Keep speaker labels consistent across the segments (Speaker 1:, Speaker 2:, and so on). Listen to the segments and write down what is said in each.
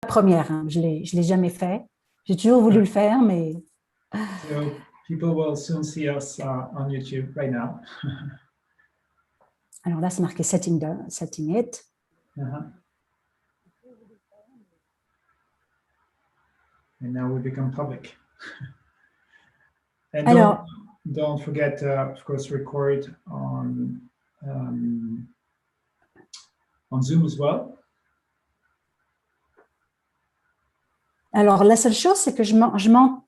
Speaker 1: première, hein. Je l'ai jamais fait. J'ai toujours voulu le faire, mais...
Speaker 2: So people will soon see us on YouTube right now.
Speaker 1: Alors là, c'est marqué setting it.
Speaker 2: And now we become public. And
Speaker 1: Alors,
Speaker 2: don't forget, of course, record on Zoom as well.
Speaker 1: Alors, la seule chose, c'est que je m'en...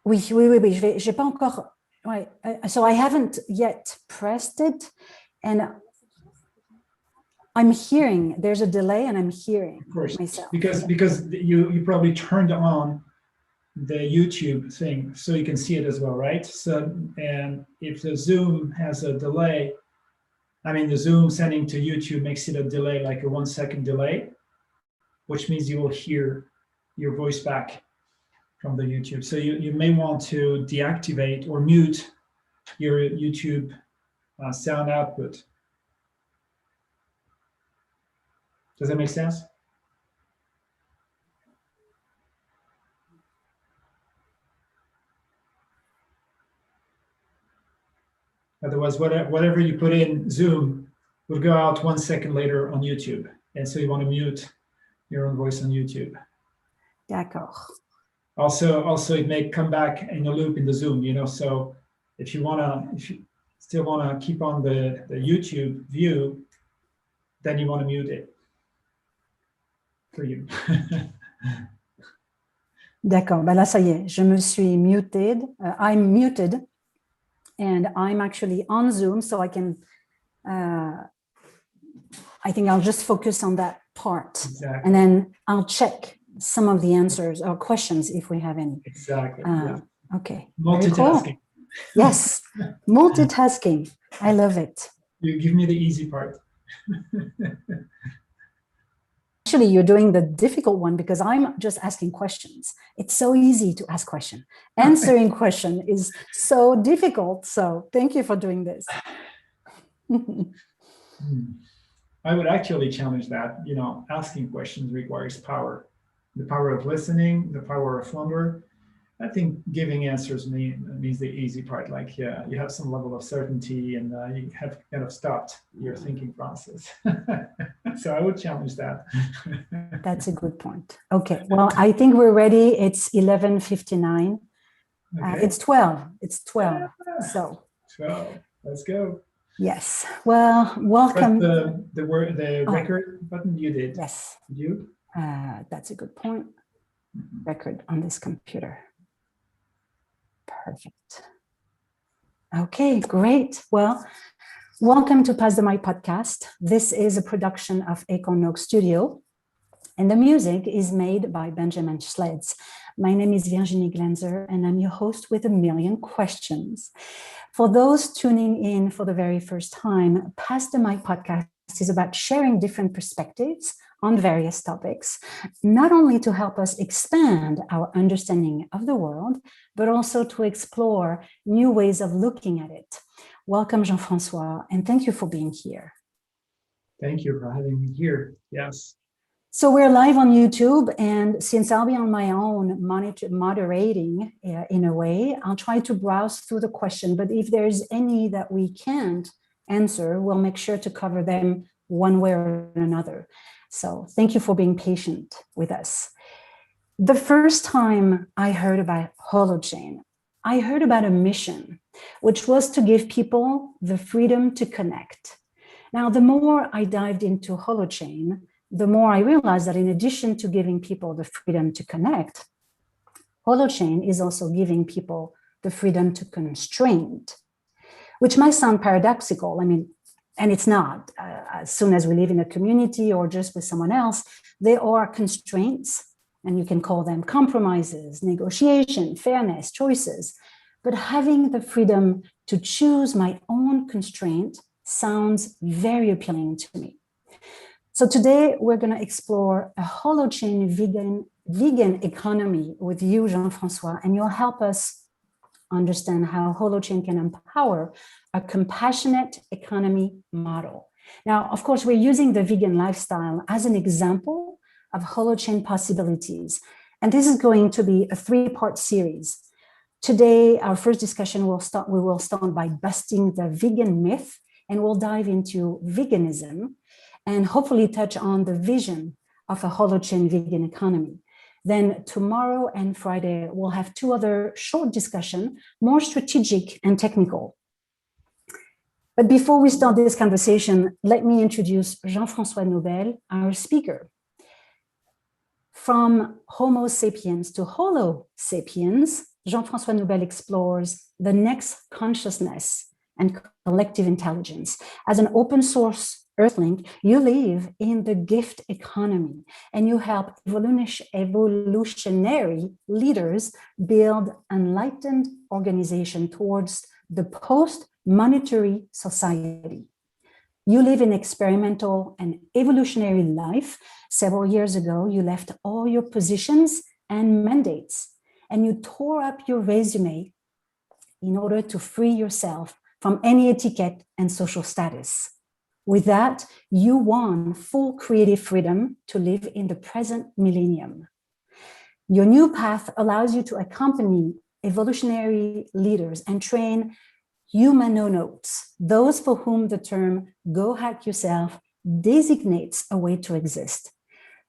Speaker 1: Oui, j'ai pas encore... Ouais. So I haven't yet pressed it, and I'm hearing, there's a delay, and I'm hearing
Speaker 2: of course,
Speaker 1: myself.
Speaker 2: Because you probably turned on the YouTube thing, so you can see it as well, right? So, and if the Zoom has a delay, I mean, the Zoom sending to YouTube makes it a delay, like a 1 second delay, which means you will hear your voice back from the YouTube. So you may want to deactivate or mute your YouTube sound output. Does that make sense? Otherwise, whatever you put in Zoom will go out 1 second later on YouTube. And so you want to mute your own voice on YouTube.
Speaker 1: D'accord.
Speaker 2: Also, it may come back in a loop in the Zoom, you know, so if you still want to keep on the YouTube view, then you want to mute it for you.
Speaker 1: D'accord, ben là, ça y est, je me suis muted. I'm muted, and I'm actually on Zoom, so I can, I think I'll just focus on that part.
Speaker 2: Exactly.
Speaker 1: And then I'll check some of the answers or questions if we have any.
Speaker 2: Exactly.
Speaker 1: Okay.
Speaker 2: Multitasking.
Speaker 1: Cool. Yes, multitasking. I love it.
Speaker 2: You give me the easy part.
Speaker 1: Actually, you're doing the difficult one because I'm just asking questions. It's so easy to ask questions. Answering question is so difficult. So thank you for doing this.
Speaker 2: I would actually challenge that. You know, asking questions requires power. The power of listening, the power of wonder. I think giving answers means the easy part. Like, yeah, you have some level of certainty, and you have kind of stopped your thinking process. So I would challenge that.
Speaker 1: That's a good point. Okay, well, I think we're ready. It's 11:59. Okay. It's 12. It's 12. So
Speaker 2: 12. Let's go.
Speaker 1: Yes. Well, welcome.
Speaker 2: The record button you did.
Speaker 1: Yes.
Speaker 2: Did you?
Speaker 1: That's a good point. Record on this computer. Perfect. Okay, great. Well, welcome to Pass the Mic podcast. This is a production of Econog Studio, and the music is made by Benjamin Schleds. My name is Virginie Glanzer, and I'm your host with a million questions. For those tuning in for the very first time, Pass the Mic podcast is about sharing different perspectives on various topics, not only to help us expand our understanding of the world, but also to explore new ways of looking at it. Welcome, Jean-François, and thank you for being here.
Speaker 2: Thank you for having me here. Yes.
Speaker 1: So we're live on YouTube, and since I'll be on my own moderating in a way, I'll try to browse through the question, but if there's any that we can't answer, we'll make sure to cover them one way or another. So thank you for being patient with us. The first time I heard about Holochain, I heard about a mission, which was to give people the freedom to connect. Now, the more I dived into Holochain, the more I realized that in addition to giving people the freedom to connect, Holochain is also giving people the freedom to constrain, which might sound paradoxical. I mean, and it's not. As soon as we live in a community or just with someone else, there are constraints, and you can call them compromises, negotiation, fairness, choices. But having the freedom to choose my own constraint sounds very appealing to me. So today we're going to explore a Holochain vegan economy with you, Jean-François, and you'll help us understand how Holochain can empower a compassionate economy model. Now, of course, we're using the vegan lifestyle as an example of holochain possibilities. And this is going to be a 3-part series. Today, our first discussion we will start by busting the vegan myth, and we'll dive into veganism and hopefully touch on the vision of a holochain vegan economy. Then tomorrow and Friday, we'll have 2 other short discussions, more strategic and technical. But before we start this conversation, let me introduce Jean-François Nobel, our speaker. From Homo sapiens to Holo sapiens, Jean-François Nobel explores the next consciousness and collective intelligence. As an open source Earthlink, you live in the gift economy and you help evolutionary leaders build enlightened organization towards the post-monetary society. You live in experimental and evolutionary life. Several years ago, you left all your positions and mandates, and you tore up your resume in order to free yourself from any etiquette and social status. With that, you won full creative freedom to live in the present millennium. Your new path allows you to accompany evolutionary leaders and train humanonauts, those for whom the term "go hack yourself" designates a way to exist.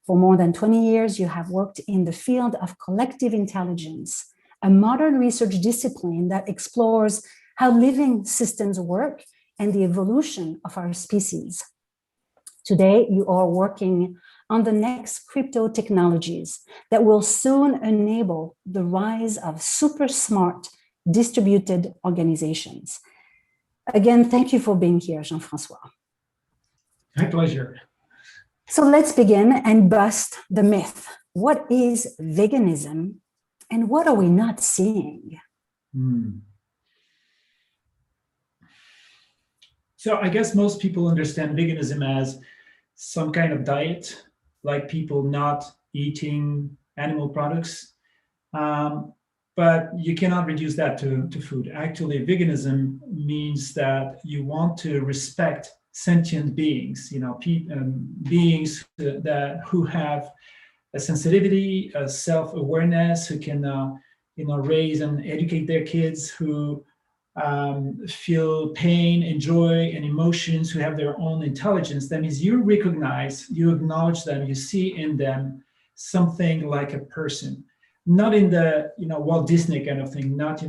Speaker 1: For more than 20 years, you have worked in the field of collective intelligence, a modern research discipline that explores how living systems work and the evolution of our species. Today, you are working on the next crypto technologies that will soon enable the rise of super smart distributed organizations. Again, thank you for being here, Jean-François.
Speaker 2: My pleasure.
Speaker 1: So let's begin and bust the myth. What is veganism and what are we not seeing?
Speaker 2: So I guess most people understand veganism as some kind of diet, like people not eating animal products. But you cannot reduce that to food. Actually, veganism means that you want to respect sentient beings, beings who have a sensitivity, a self-awareness, who can, raise and educate their kids, who feel pain and joy and emotions, who have their own intelligence. That means you recognize, you acknowledge them, you see in them something like a person. Not in the Walt Disney kind of thing, not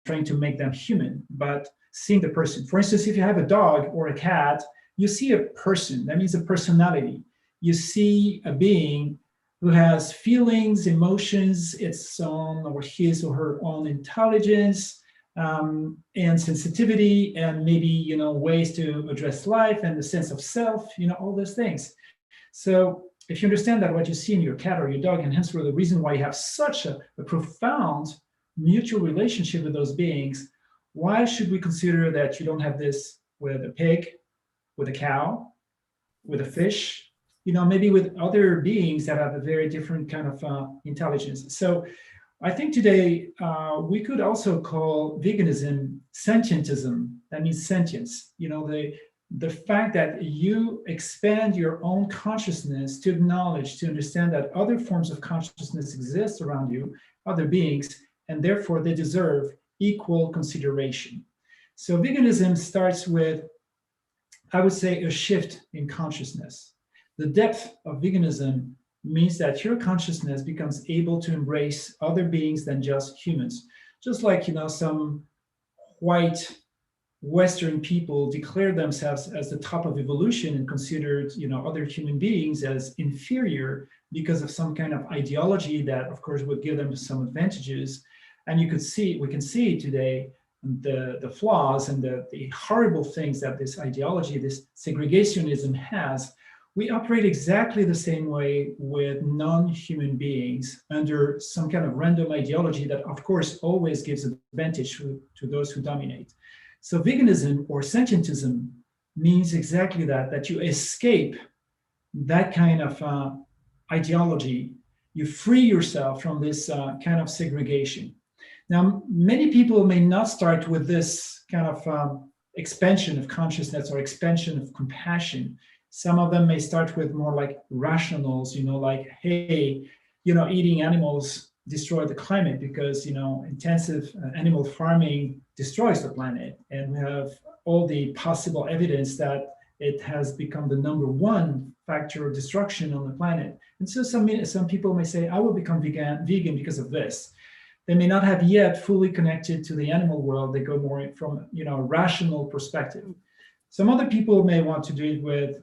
Speaker 2: trying to make them human, but seeing the person. For instance, if you have a dog or a cat, you see a person. That means a personality. You see a being who has feelings, emotions, its own or his or her own intelligence, and sensitivity, and maybe ways to address life and the sense of self. All those things. So if you understand that what you see in your cat or your dog, and hence the reason why you have such a profound mutual relationship with those beings, why should we consider that you don't have this with a pig, with a cow, with a fish, maybe with other beings that have a very different kind of intelligence? So I think today we could also call veganism sentientism. That means sentience. The fact that you expand your own consciousness to acknowledge, to understand that other forms of consciousness exist around you, other beings, and therefore they deserve equal consideration. So veganism starts with, I would say, a shift in consciousness. The depth of veganism means that your consciousness becomes able to embrace other beings than just humans. Just like, some white Western people declare themselves as the top of evolution and considered, other human beings as inferior because of some kind of ideology that, of course, would give them some advantages. And we can see today the flaws and the horrible things that this ideology, this segregationism has. We operate exactly the same way with non-human beings under some kind of random ideology that, of course, always gives advantage to those who dominate. So veganism or sentientism means exactly that you escape that kind of ideology. You free yourself from this kind of segregation. Now, many people may not start with this kind of expansion of consciousness or expansion of compassion. Some of them may start with more like rationals, like, hey, eating animals destroy the climate because, intensive animal farming destroys the planet. And we have all the possible evidence that it has become the number one factor of destruction on the planet. And so some people may say, I will become vegan because of this. They may not have yet fully connected to the animal world. They go more from, a rational perspective. Some other people may want to do it with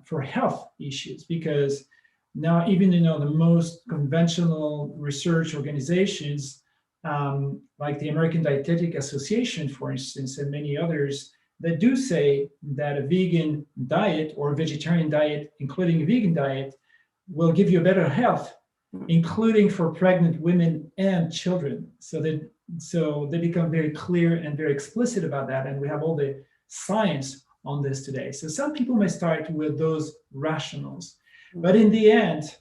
Speaker 2: for health issues, because now even the most conventional research organizations, like the American Dietetic Association, for instance, and many others, that do say that a vegan diet or a vegetarian diet, including a vegan diet, will give you a better health, including for pregnant women and children. So they become very clear and very explicit about that, and we have all the science on this today. So some people may start with those rationals, but in the end,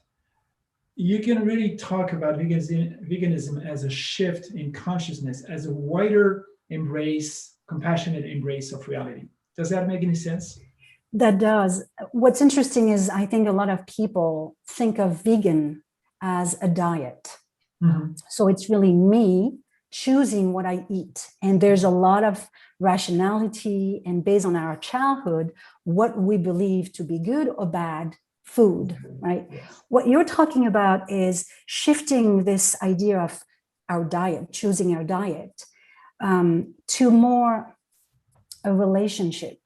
Speaker 2: you can really talk about veganism as a shift in consciousness, as a wider embrace, compassionate embrace of reality. Does that make any sense?
Speaker 1: That does. What's interesting is I think a lot of people think of vegan as a diet. Mm-hmm. So it's really me choosing what I eat. And there's a lot of rationality and based on our childhood, what we believe to be good or bad food, right? Yes. What you're talking about is shifting this idea of our diet, choosing our diet, to more a relationship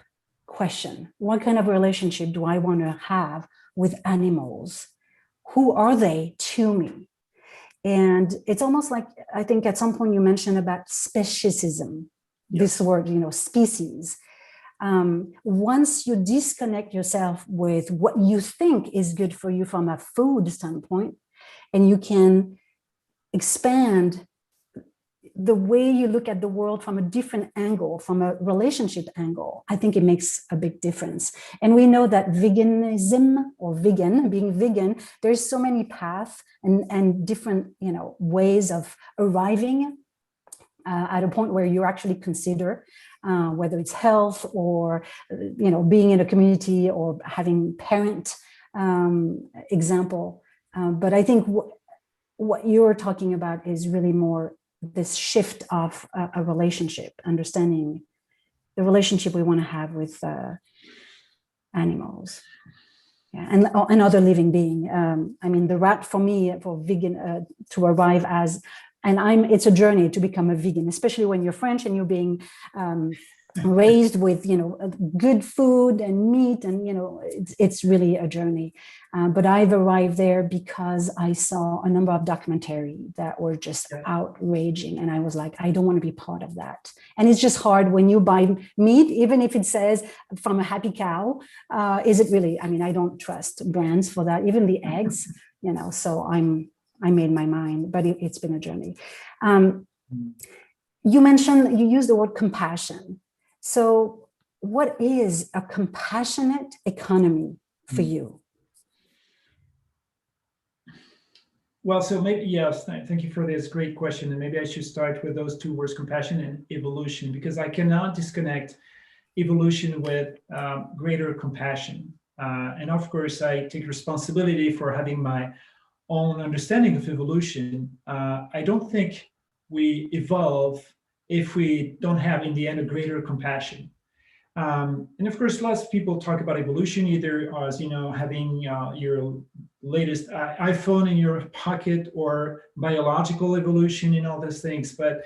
Speaker 1: question. What kind of relationship do I want to have with animals? Who are they to me? And it's almost like, I think at some point you mentioned about speciesism, yes. This word, species. Once you disconnect yourself with what you think is good for you from a food standpoint, and you can expand the way you look at the world from a different angle, from a relationship angle, I think it makes a big difference. And we know that veganism or being vegan, there's so many paths and different, ways of arriving at a point where you actually consider whether it's health or, being in a community or having parent example. But I think what you're talking about is really more this shift of a relationship, understanding the relationship we want to have with animals, and other living being. The route for me for vegan to arrive as, it's a journey to become a vegan, especially when you're French and you're being raised with good food and meat, and it's really a journey. But I've arrived there because I saw a number of documentaries that were just outraging, and I was like, I don't want to be part of that. And it's just hard when you buy meat, even if it says from a happy cow. Is it really? I don't trust brands for that. Even the eggs, So I made my mind, but it's been a journey. You used the word compassion. So what is a compassionate economy for you?
Speaker 2: Well, so maybe, yes, thank you for this great question. And maybe I should start with those two words, compassion and evolution, because I cannot disconnect evolution with greater compassion. And of course, I take responsibility for having my own understanding of evolution. I don't think we evolve if we don't have, in the end, a greater compassion. And of course, lots of people talk about evolution, either as, having your latest iPhone in your pocket, or biological evolution and all those things. But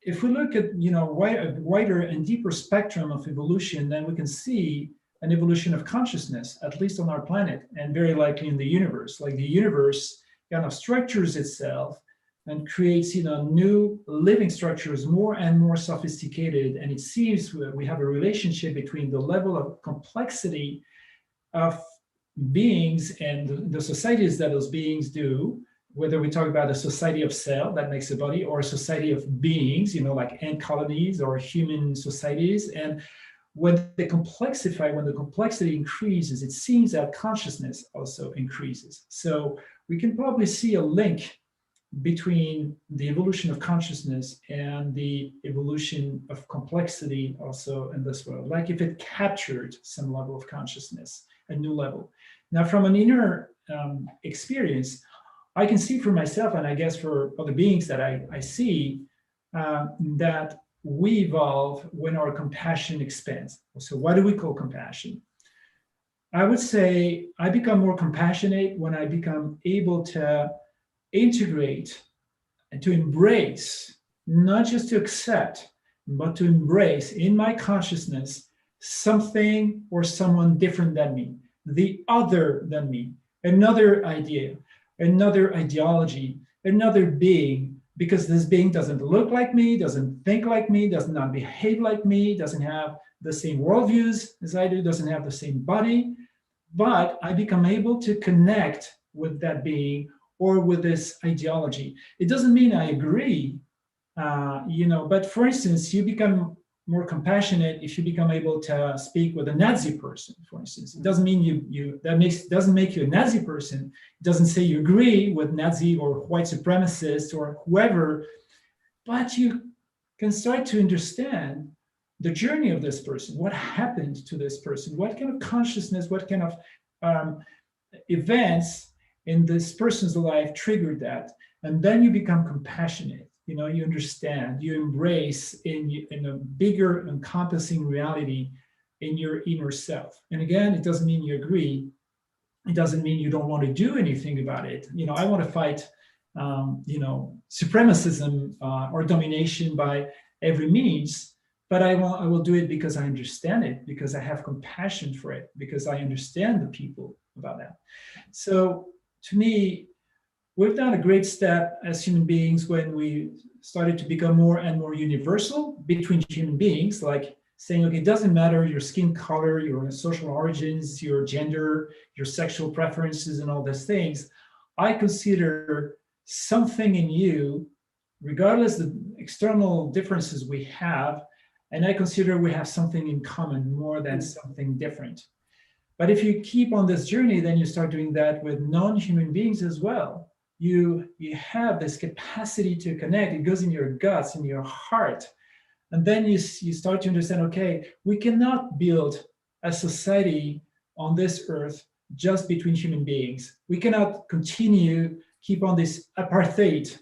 Speaker 2: if we look at, a wider and deeper spectrum of evolution, then we can see an evolution of consciousness, at least on our planet, and very likely in the universe. Like the universe kind of structures itself and creates, new living structures, more and more sophisticated. And it seems we have a relationship between the level of complexity of beings and the societies that those beings do, whether we talk about a society of cell that makes a body, or a society of beings, like ant colonies or human societies. And when the complexity increases, it seems that consciousness also increases. So we can probably see a link between the evolution of consciousness and the evolution of complexity also in this world, like if it captured some level of consciousness, a new level. Now, from an inner experience, I can see for myself, and I guess for other beings that I see, that we evolve when our compassion expands. So what do we call compassion? I would say I become more compassionate when I become able to integrate and to embrace, not just to accept, but to embrace in my consciousness something or someone different than me, the other than me, another idea, another ideology, another being, because this being doesn't look like me, doesn't think like me, does not behave like me, doesn't have the same worldviews as I do, doesn't have the same body, but I become able to connect with that being or with this ideology. It doesn't mean I agree, but for instance, you become more compassionate if you become able to speak with a Nazi person, for instance. It doesn't mean doesn't make you a Nazi person. It doesn't say you agree with Nazi or white supremacists or whoever, but you can start to understand the journey of this person, what happened to this person, what kind of consciousness, what kind of events in this person's life triggered that. And then you become compassionate. You understand, you embrace in a bigger encompassing reality in your inner self. And again, it doesn't mean you agree. It doesn't mean you don't want to do anything about it. I want to fight, supremacism or domination by every means, but I will do it because I understand it, because I have compassion for it, because I understand the people about that. So to me, we've done a great step as human beings when we started to become more and more universal between human beings, like saying, okay, it doesn't matter your skin color, your social origins, your gender, your sexual preferences, and all those things. I consider something in you, regardless of the external differences we have, and I consider we have something in common more than something different. But if you keep on this journey, then you start doing that with non-human beings as well. You have this capacity to connect. It goes in your guts, in your heart. And then you start to understand, okay, we cannot build a society on this earth just between human beings. We cannot keep on this apartheid,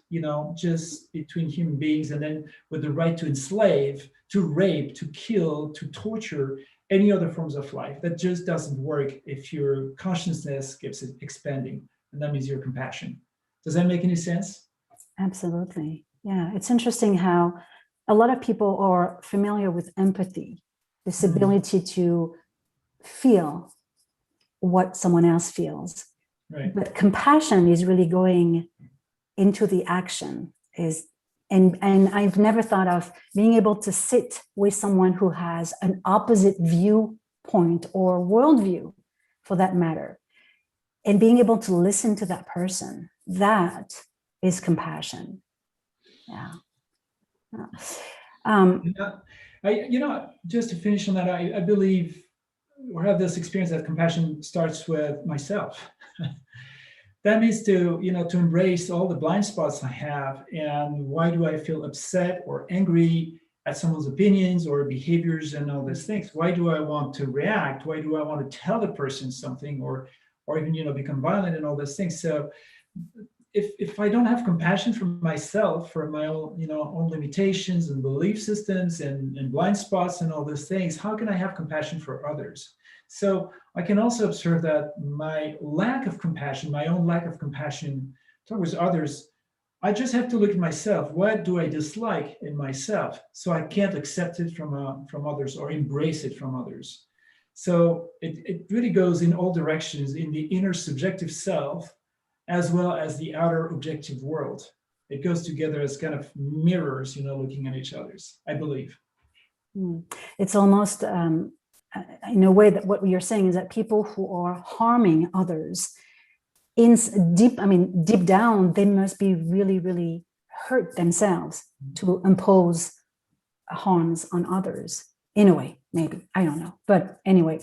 Speaker 2: just between human beings, and then with the right to enslave, to rape, to kill, to torture, any other forms of life. That just doesn't work if your consciousness keeps expanding. And that means your compassion. Does that make any sense?
Speaker 1: Absolutely. Yeah. It's interesting how a lot of people are familiar with empathy, this ability to feel what someone else feels.
Speaker 2: Right.
Speaker 1: But compassion is really going into the action. And I've never thought of being able to sit with someone who has an opposite viewpoint or worldview, for that matter, and being able to listen to that person. That is compassion. Yeah.
Speaker 2: Just to finish on that, I believe or have this experience that compassion starts with myself. That means to embrace all the blind spots I have, and why do I feel upset or angry at someone's opinions or behaviors and all these things? Why do I want to react? Why do I want to tell the person something or even become violent and all those things? So if I don't have compassion for myself, for my own limitations and belief systems and blind spots and all those things, how can I have compassion for others? So I can also observe that my lack of compassion, my own lack of compassion towards others, I just have to look at myself. What do I dislike in myself? So I can't accept it from others or embrace it from others. So it really goes in all directions, in the inner subjective self, as well as the outer objective world. It goes together as kind of mirrors, looking at each other's, I believe.
Speaker 1: It's almost, in a way, that what you're saying is that people who are harming others, deep down, they must be really, really hurt themselves to impose harms on others. In a way, maybe, I don't know. But anyway,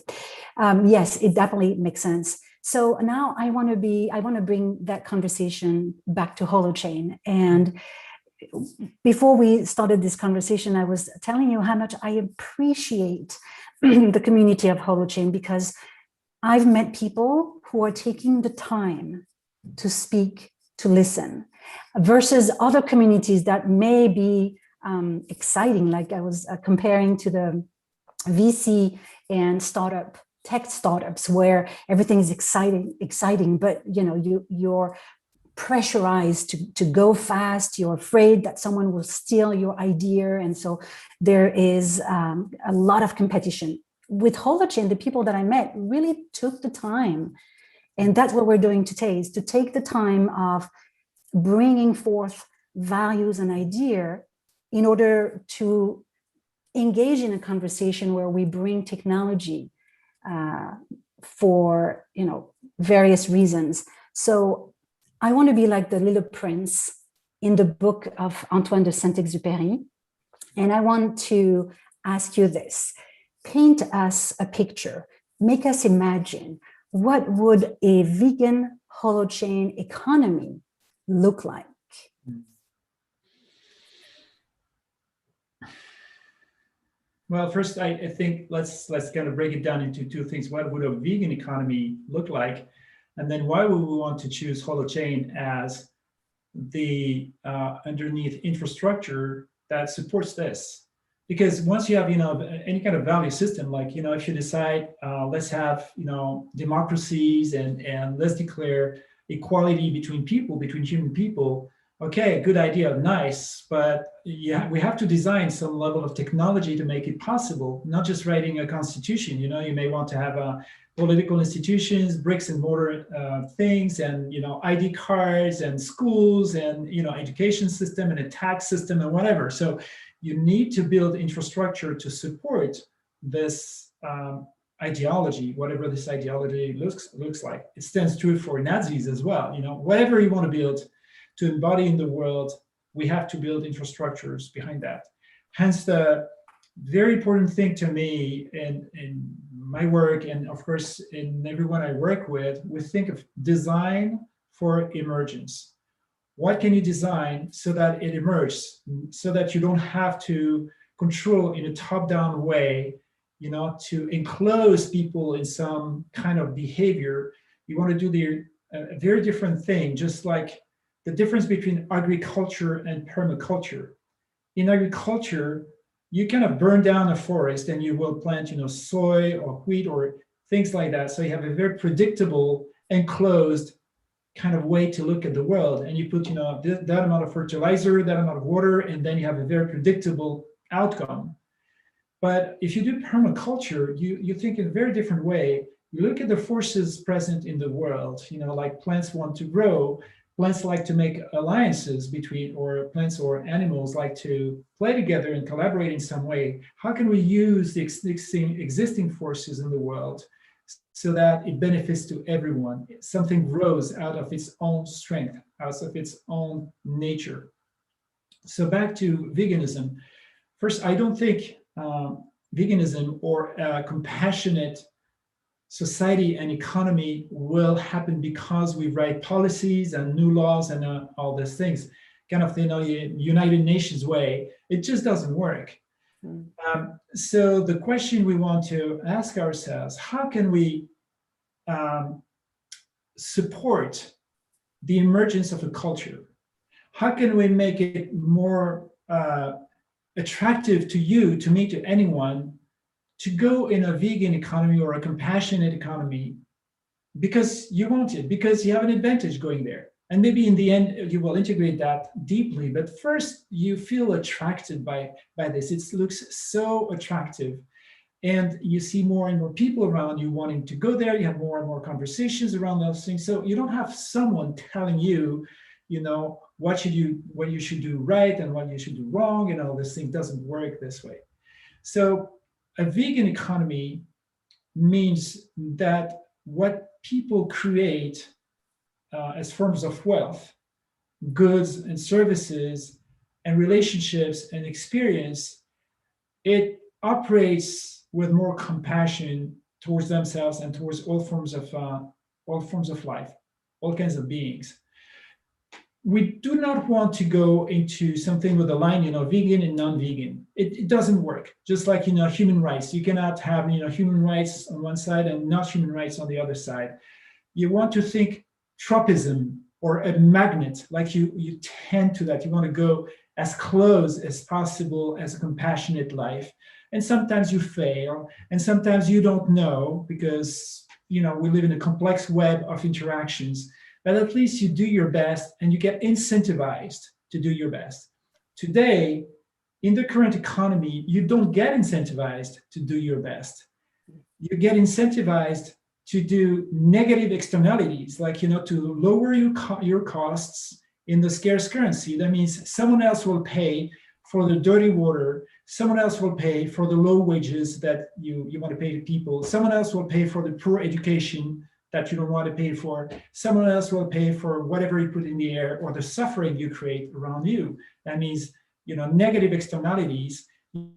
Speaker 1: yes, it definitely makes sense. So now I want to bring that conversation back to Holochain. And before we started this conversation, I was telling you how much I appreciate the community of Holochain, because I've met people who are taking the time to speak, to listen, versus other communities that may be exciting. Like I was comparing to the VC and tech startups, where everything is exciting, but you're pressurized to go fast. You're afraid that someone will steal your idea, and so there is a lot of competition. With Holochain, the people that I met really took the time, and that's what we're doing today, is to take the time of bringing forth values and idea in order to engage in a conversation where we bring technology for various reasons. So I want to be like the little prince in the book of Antoine de Saint-Exupéry, and I want to ask you this: paint us a picture, make us imagine, what would a vegan holochain economy look like?
Speaker 2: Well, first, I think let's kind of break it down into two things. What would a vegan economy look like? And then why would we want to choose Holochain as the underneath infrastructure that supports this? Because once you have, any kind of value system, like, if you decide, let's have, democracies and let's declare equality between people, between human people. Okay, good idea, nice, but yeah, we have to design some level of technology to make it possible, not just writing a constitution. You may want to have political institutions, bricks and mortar things, and ID cards and schools and education system and a tax system and whatever. So you need to build infrastructure to support this ideology, whatever this ideology looks like. It stands true for Nazis as well. Whatever you want to build to embody in the world, we have to build infrastructures behind that. Hence, the very important thing to me in my work, and of course in everyone I work with, we think of design for emergence. What can you design so that it emerges, so that you don't have to control in a top-down way, to enclose people in some kind of behavior? You want to do a very different thing, just like the difference between agriculture and permaculture. In agriculture, you kind of burn down a forest and you will plant, soy or wheat or things like that. So you have a very predictable, enclosed kind of way to look at the world. And you put, that amount of fertilizer, that amount of water, and then you have a very predictable outcome. But if you do permaculture, you think in a very different way. You look at the forces present in the world, like plants want to grow. Plants like to make alliances between, or plants or animals like to play together and collaborate in some way. How can we use the existing forces in the world so that it benefits to everyone? Something grows out of its own strength, out of its own nature. So back to veganism. First, I don't think veganism or a compassionate society and economy will happen because we write policies and new laws and all these things, kind of, United Nations way. It just doesn't work. So the question we want to ask ourselves: how can we support the emergence of a culture? How can we make it more attractive to you, to me, to anyone, to go in a vegan economy or a compassionate economy because you want it, because you have an advantage going there? And maybe in the end, you will integrate that deeply. But first, you feel attracted by this. It looks so attractive. And you see more and more people around you wanting to go there. You have more and more conversations around those things. So you don't have someone telling you, what you should do right and what you should do wrong. This thing doesn't work this way. So a vegan economy means that what people create as forms of wealth, goods and services and relationships and experience, it operates with more compassion towards themselves and towards all forms of all forms of life, all kinds of beings. We do not want to go into something with a line, vegan and non-vegan. It doesn't work. Just like, human rights. You cannot have, human rights on one side and not human rights on the other side. You want to think tropism or a magnet, like you tend to that. You want to go as close as possible as a compassionate life. And sometimes you fail, and sometimes you don't know because, we live in a complex web of interactions. But at least you do your best and you get incentivized to do your best. Today, in the current economy, you don't get incentivized to do your best. You get incentivized to do negative externalities, like, to lower your costs in the scarce currency. That means someone else will pay for the dirty water. Someone else will pay for the low wages that you want to pay to people. Someone else will pay for the poor education that you don't want to pay for. Someone else will pay for whatever you put in the air or the suffering you create around you. That means, negative externalities. You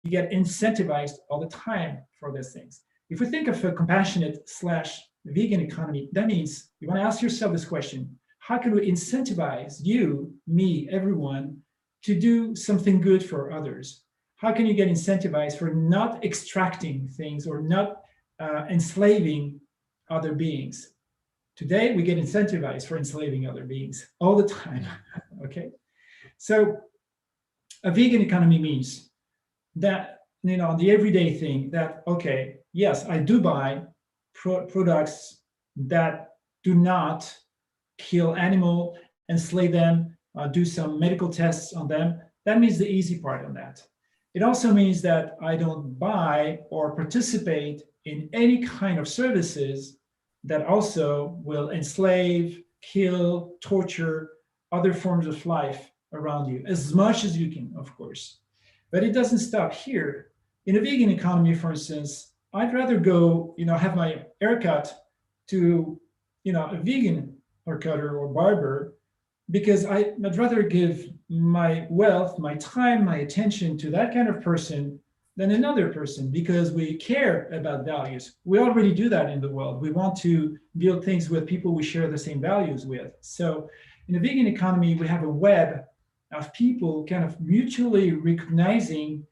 Speaker 2: get incentivized all the time for those things. If we think of a compassionate/vegan economy, that means you want to ask yourself this question: how can we incentivize you, me, everyone to do something good for others? How can you get incentivized for not extracting things or not enslaving other beings? Today, we get incentivized for enslaving other beings all the time, okay? So a vegan economy means that, the everyday thing that, okay, yes, I do buy products that do not kill animal, enslave them, do some medical tests on them. That means the easy part on that. It also means that I don't buy or participate in any kind of services that also will enslave, kill, torture other forms of life around you, as much as you can, of course. But it doesn't stop here. In a vegan economy, for instance, I'd rather go, have my haircut to, a vegan haircutter or barber, because I'd rather give my wealth, my time, my attention to that kind of person than another person, because we care about values. We already do that in the world. We want to build things with people we share the same values with. So in a vegan economy, we have a web of people kind of mutually recognizing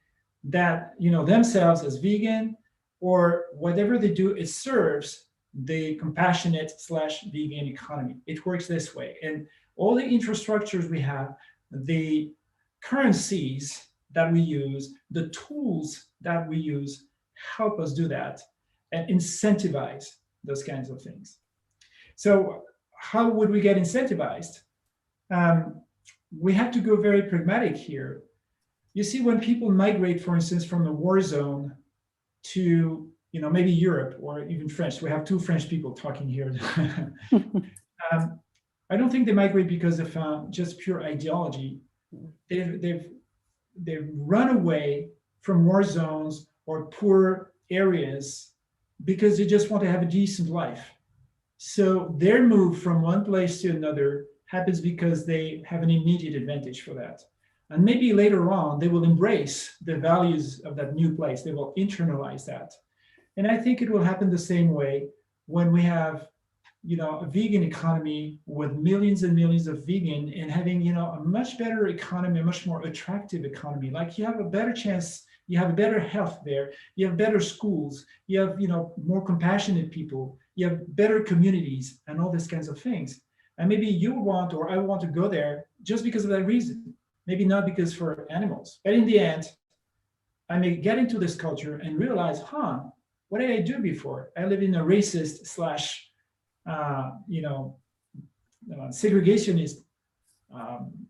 Speaker 2: that, themselves as vegan, or whatever they do, it serves the compassionate/vegan economy. It works this way. And all the infrastructures we have, the currencies that we use, the tools that we use help us do that and incentivize those kinds of things. So how would we get incentivized? We have to go very pragmatic here. You see, when people migrate, for instance, from a war zone to, maybe Europe or even French, we have two French people talking here. I don't think they migrate because of just pure ideology. They've run away from war zones or poor areas because they just want to have a decent life. So their move from one place to another happens because they have an immediate advantage for that. And maybe later on, they will embrace the values of that new place. They will internalize that. And I think it will happen the same way when we have, a vegan economy with millions and millions of vegan and having, a much better economy, a much more attractive economy. Like you have a better chance, you have better health there, you have better schools, you have, more compassionate people, you have better communities and all these kinds of things. And maybe you want, or I want to go there just because of that reason. Maybe not because for animals, but in the end, I may get into this culture and realize, what did I do before? I live in a racist / segregationist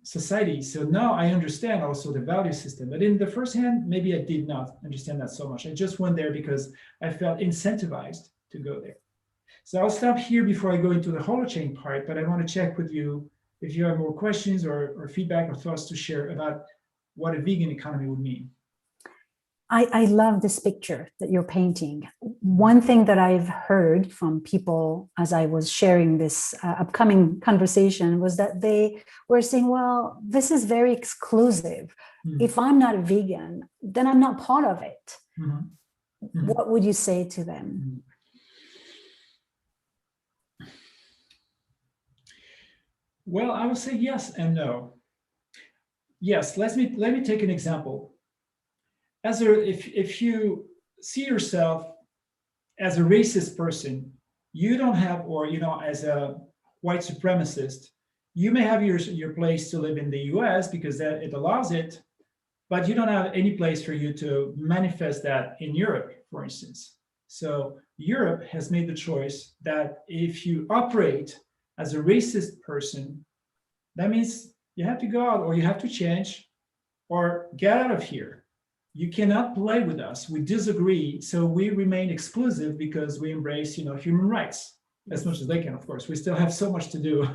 Speaker 2: society. So now I understand also the value system. But in the first hand, maybe I did not understand that so much. I just went there because I felt incentivized to go there. So I'll stop here before I go into the holochain part, but I want to check with you if you have more questions or feedback or thoughts to share about what a vegan economy would mean.
Speaker 1: I love this picture that you're painting. One thing that I've heard from people as I was sharing this upcoming conversation was that they were saying, well, this is very exclusive. Mm-hmm. If I'm not a vegan, then I'm not part of it. Mm-hmm. Mm-hmm. What would you say to them?
Speaker 2: Well, I would say yes and no. Yes, let me take an example. If you see yourself as a racist person, you don't have, or as a white supremacist, you may have your place to live in the US because that it allows it, but you don't have any place for you to manifest that in Europe, for instance. So Europe has made the choice that if you operate as a racist person, that means you have to go out, or you have to change, or get out of here. You cannot play with us. We disagree, so we remain exclusive because we embrace, human rights as much as they can. Of course, we still have so much to do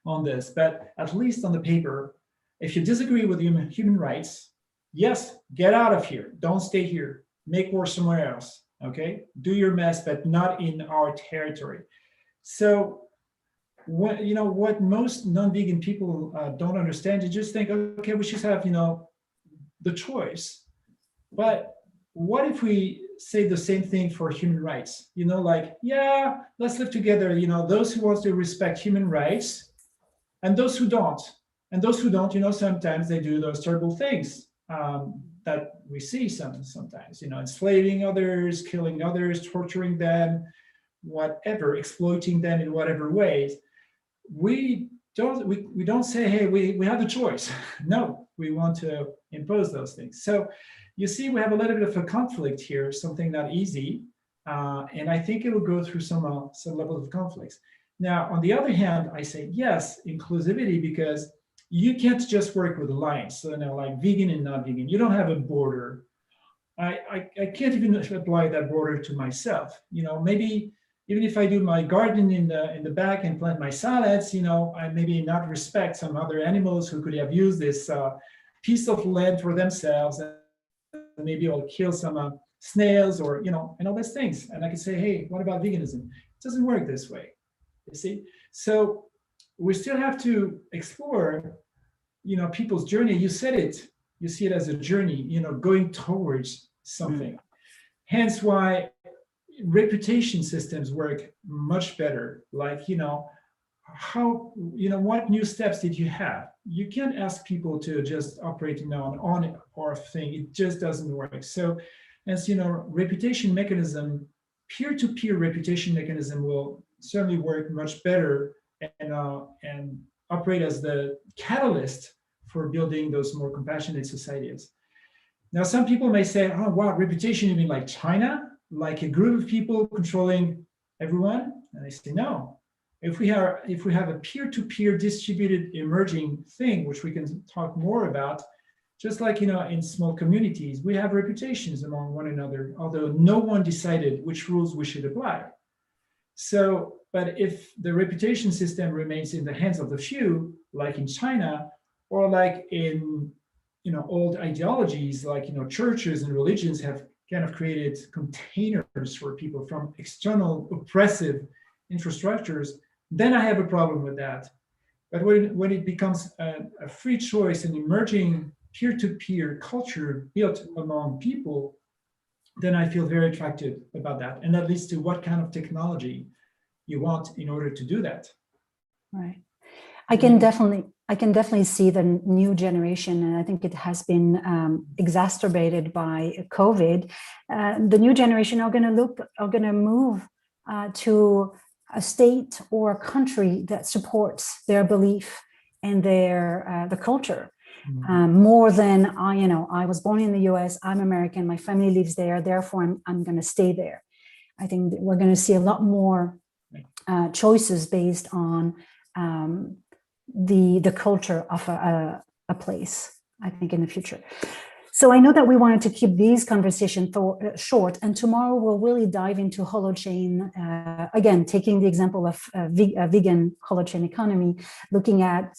Speaker 2: on this, but at least on the paper, if you disagree with human rights, yes, get out of here. Don't stay here. Make war somewhere else. Okay, do your mess, but not in our territory. So what most non-vegan people don't understand, you just think, okay, we should have the choice. But what if we say the same thing for human rights? Like, yeah, let's live together. Those who want to respect human rights, and those who don't. And those who don't, sometimes they do those terrible things that we see sometimes. Enslaving others, killing others, torturing them, whatever, exploiting them in whatever ways. We don't say, hey, we have the choice. No, we want to impose those things. So you see, we have a little bit of a conflict here, something not easy, and I think it will go through some level of conflicts. Now, on the other hand, I say yes, inclusivity, because you can't just work with lines. So like vegan and not vegan, you don't have a border. I can't even apply that border to myself. Maybe even if I do my garden in the back and plant my salads, I maybe not respect some other animals who could have used this piece of land for themselves, and maybe I'll kill some snails, or and all those things. And I can say, hey, what about veganism? It doesn't work this way. You see, so we still have to explore, people's journey. You said it. You see it as a journey, going towards something. Hence why reputation systems work much better. Like, how, what new steps did you have? You can't ask people to just operate on or thing. It just doesn't work. So as reputation mechanism, peer-to-peer reputation mechanism will certainly work much better and operate as the catalyst for building those more compassionate societies. Now, some people may say, oh, wow, reputation, you mean like China? Like a group of people controlling everyone? And I say, no. If we have a peer-to-peer distributed emerging thing, which we can talk more about, just like in small communities, we have reputations among one another, although no one decided which rules we should apply. So, but if the reputation system remains in the hands of the few, like in China, or like in old ideologies, like churches and religions have kind of created containers for people from external oppressive infrastructures, then I have a problem with that. But when it becomes a free choice, an emerging peer-to-peer culture built among people, then I feel very attracted about that. And that leads to what kind of technology you want in order to do that. Right.
Speaker 1: I can definitely see the new generation, and I think it has been exacerbated by COVID. The new generation are going to move to a state or a country that supports their belief and the culture. More than I was born in the US, I'm American, my family lives there, therefore I'm going to stay there. I think that we're going to see a lot more choices based on the culture of a place, I think, in the future. So I know that we wanted to keep these conversations short, and tomorrow we'll really dive into Holochain, again, taking the example of Vegan Holochain Economy, looking at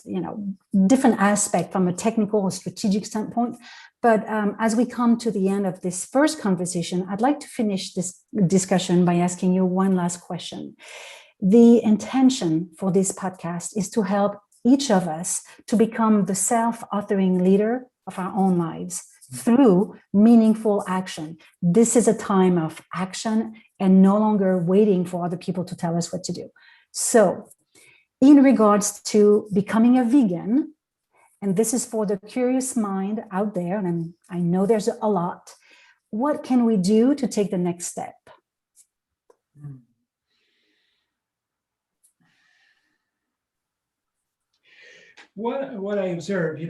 Speaker 1: different aspects from a technical or strategic standpoint. But as we come to the end of this first conversation, I'd like to finish this discussion by asking you one last question. The intention for this podcast is to help each of us to become the self-authoring leader of our own lives through meaningful action. This is a time of action and no longer waiting for other people to tell us what to do. So in regards to becoming a vegan, and this is for the curious mind out there, and I know there's a lot, what can we do to take the next step?
Speaker 2: What I observe,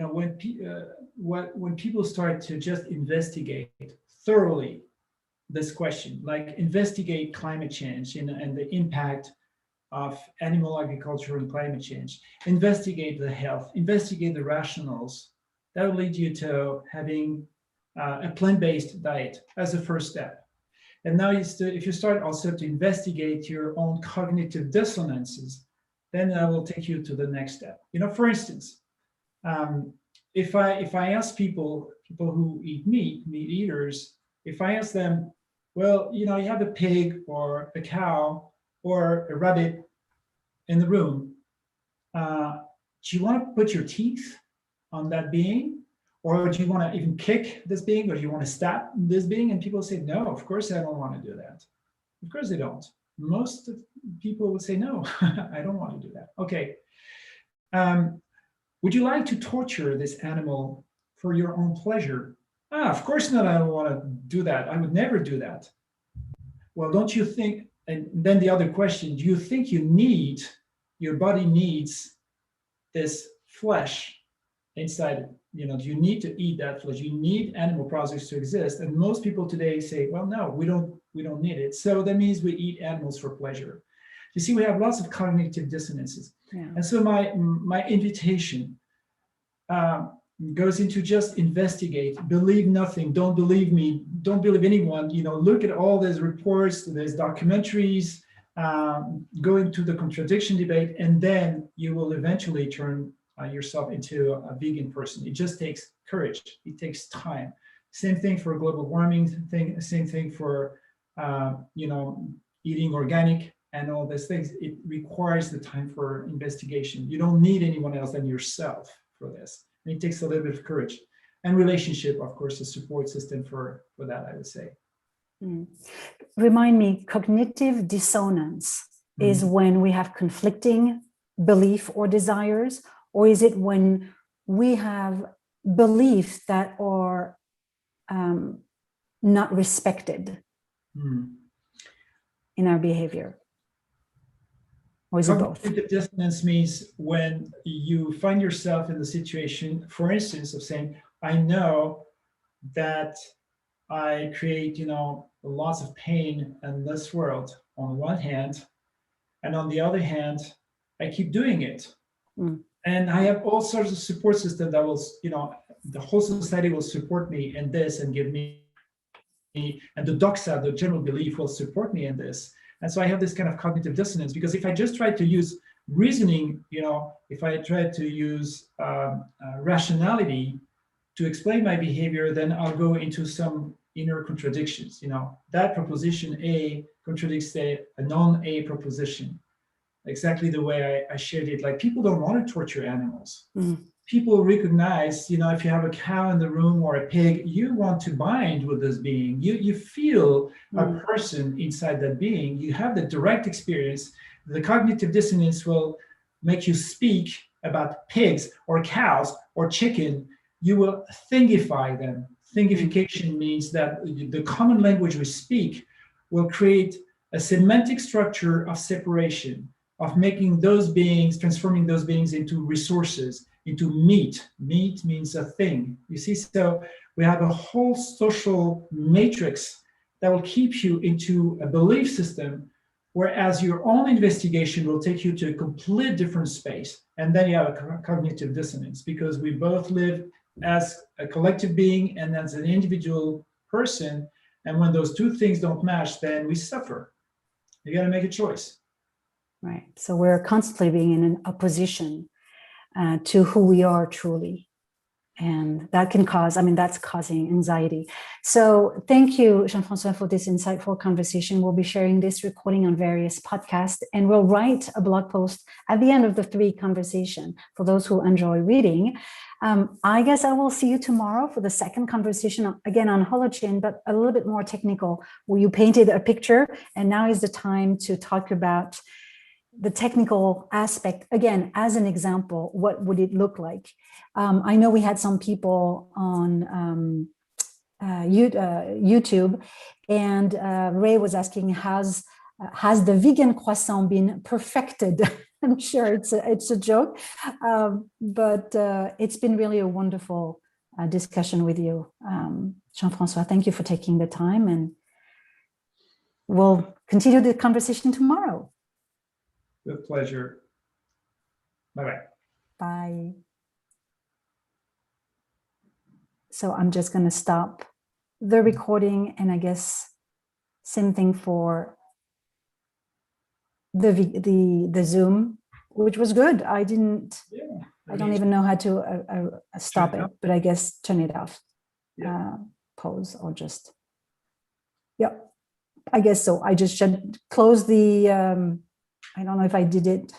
Speaker 2: when people start to just investigate thoroughly this question, like investigate climate change and the impact of animal agriculture and climate change, investigate the health, investigate the rationals, that will lead you to having a plant-based diet as a first step. And now if you start also to investigate your own cognitive dissonances, then that will take you to the next step. For instance, if I ask people who eat meat eaters, if I ask them, well, you have a pig or a cow or a rabbit in the room, do you want to put your teeth on that being? Or do you want to even kick this being? Or do you want to stab this being? And people say, no, of course I don't want to do that. Of course they don't. Most people would say, no, I don't want to do that. Okay. Would you like to torture this animal for your own pleasure? Of course not. I don't want to do that. I would never do that. Well, don't you think, and then the other question, do you think your body needs this flesh inside it? Do you need to eat that flesh? You need animal products to exist. And most people today say, well, no, we don't need it. So that means we eat animals for pleasure. You see, we have lots of cognitive dissonances. Yeah. And so my invitation goes into just investigate, believe nothing, don't believe me, don't believe anyone, look at all these reports, there's documentaries, go into the contradiction debate, and then you will eventually turn yourself into a vegan person. It just takes courage. It takes time. Same thing for global warming thing. Same thing for eating organic and all these things. It requires the time for investigation. You don't need anyone else than yourself for this. And it takes a little bit of courage and relationship, of course, a support system for that, I would say.
Speaker 1: Remind me, cognitive dissonance is when we have conflicting belief or desires. Or is it when we have beliefs that are not respected in our behavior? Or is it both?
Speaker 2: Cognitive dissonance means when you find yourself in the situation, for instance, of saying, I know that I create, lots of pain in this world on one hand, and on the other hand, I keep doing it. And I have all sorts of support system that will, the whole society will support me in this and give me, and the doxa, the general belief, will support me in this. And so I have this kind of cognitive dissonance, because if I just try to use reasoning, if I try to use rationality to explain my behavior, then I'll go into some inner contradictions. That proposition A contradicts a non-A proposition. Exactly the way I shared it. Like, people don't want to torture animals. People recognize, if you have a cow in the room or a pig, you want to bind with this being. You feel a person inside that being. You have the direct experience. The cognitive dissonance will make you speak about pigs or cows or chicken. You will thingify them. Thingification means that the common language we speak will create a semantic structure of separation, of making those beings, transforming those beings into resources, into meat. Meat means a thing. You see, so we have a whole social matrix that will keep you into a belief system, whereas your own investigation will take you to a complete different space. And then you have a cognitive dissonance, because we both live as a collective being and as an individual person. And when those two things don't match, then we suffer. You got to make a choice.
Speaker 1: Right. So we're constantly being in an opposition to who we are truly. And that can cause, that's causing anxiety. So thank you, Jean-François, for this insightful conversation. We'll be sharing this recording on various podcasts, and we'll write a blog post at the end of the 3 conversation for those who enjoy reading. I guess I will see you tomorrow for the second conversation, again on Holochain, but a little bit more technical, where you painted a picture, and now is the time to talk about the technical aspect, again, as an example, what would it look like? I know we had some people on YouTube, and Ray was asking, has the vegan croissant been perfected? I'm sure it's a joke, but it's been really a wonderful discussion with you, Jean-François. Thank you for taking the time, and we'll continue the conversation tomorrow.
Speaker 2: With pleasure. Bye-bye.
Speaker 1: Bye. So I'm just going to stop the recording, and I guess same thing for the Zoom, which was good. I don't even know how to stop it, but I guess turn it off, pause, or just, I guess so. I just should close the, I don't know if I did it